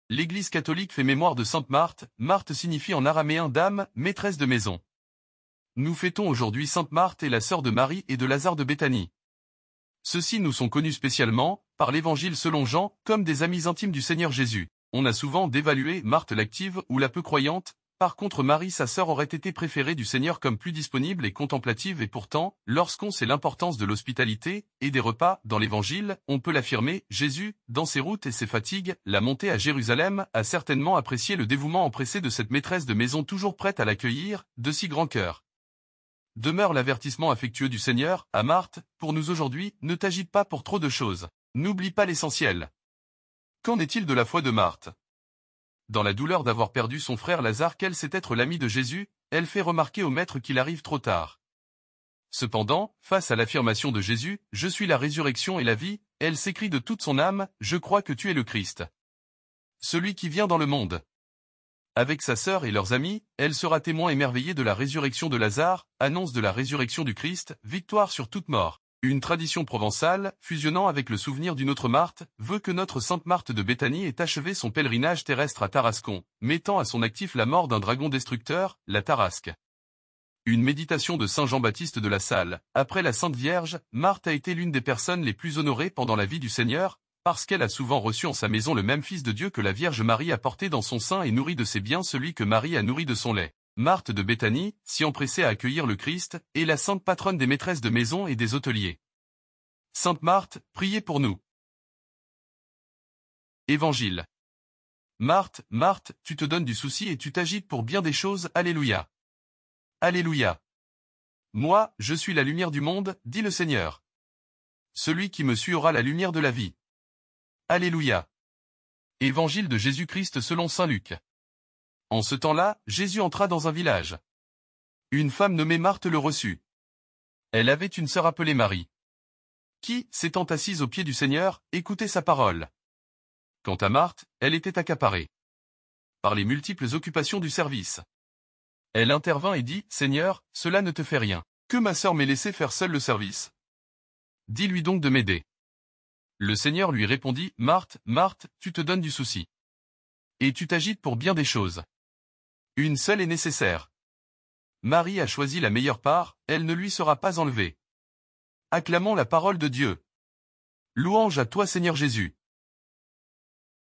L'Église catholique fait mémoire de Sainte Marthe. Marthe signifie en araméen dame, maîtresse de maison. Nous fêtons aujourd'hui Sainte Marthe et la sœur de Marie et de Lazare de Béthanie. Ceux-ci nous sont connus spécialement, par l'Évangile selon Jean, comme des amis intimes du Seigneur Jésus. On a souvent dévalué Marthe l'active ou la peu croyante. Par contre Marie sa sœur aurait été préférée du Seigneur comme plus disponible et contemplative et pourtant, lorsqu'on sait l'importance de l'hospitalité et des repas dans l'Évangile, on peut l'affirmer, Jésus, dans ses routes et ses fatigues, la montée à Jérusalem, a certainement apprécié le dévouement empressé de cette maîtresse de maison toujours prête à l'accueillir, de si grand cœur. Demeure l'avertissement affectueux du Seigneur, à Marthe, pour nous aujourd'hui, ne t'agite pas pour trop de choses. N'oublie pas l'essentiel. Qu'en est-il de la foi de Marthe ? Dans la douleur d'avoir perdu son frère Lazare qu'elle sait être l'ami de Jésus, elle fait remarquer au maître qu'il arrive trop tard. Cependant, face à l'affirmation de Jésus, « Je suis la résurrection et la vie », elle s'écrie de toute son âme, « Je crois que tu es le Christ. Celui qui vient dans le monde. » Avec sa sœur et leurs amis, elle sera témoin émerveillé de la résurrection de Lazare, annonce de la résurrection du Christ, victoire sur toute mort. Une tradition provençale, fusionnant avec le souvenir d'une autre Marthe, veut que notre Sainte Marthe de Béthanie ait achevé son pèlerinage terrestre à Tarascon, mettant à son actif la mort d'un dragon destructeur, la Tarasque. Une méditation de Saint Jean-Baptiste de la Salle. Après la Sainte Vierge, Marthe a été l'une des personnes les plus honorées pendant la vie du Seigneur, parce qu'elle a souvent reçu en sa maison le même Fils de Dieu que la Vierge Marie a porté dans son sein et nourri de ses biens celui que Marie a nourri de son lait. Marthe de Béthanie, si empressée à accueillir le Christ, est la sainte patronne des maîtresses de maison et des hôteliers. Sainte Marthe, priez pour nous. Évangile. Marthe, Marthe, tu te donnes du souci et tu t'agites pour bien des choses, Alléluia. Alléluia. Moi, je suis la lumière du monde, dit le Seigneur. Celui qui me suit aura la lumière de la vie. Alléluia. Évangile de Jésus-Christ selon saint Luc. En ce temps-là, Jésus entra dans un village. Une femme nommée Marthe le reçut. Elle avait une sœur appelée Marie, qui, s'étant assise aux pieds du Seigneur, écoutait sa parole. Quant à Marthe, elle était accaparée par les multiples occupations du service. Elle intervint et dit, « Seigneur, cela ne te fait rien, que ma sœur m'ait laissé faire seule le service. Dis-lui donc de m'aider. » Le Seigneur lui répondit, « Marthe, Marthe, tu te donnes du souci. Et tu t'agites pour bien des choses. Une seule est nécessaire. Marie a choisi la meilleure part, elle ne lui sera pas enlevée. » Acclamons la parole de Dieu. Louange à toi Seigneur Jésus.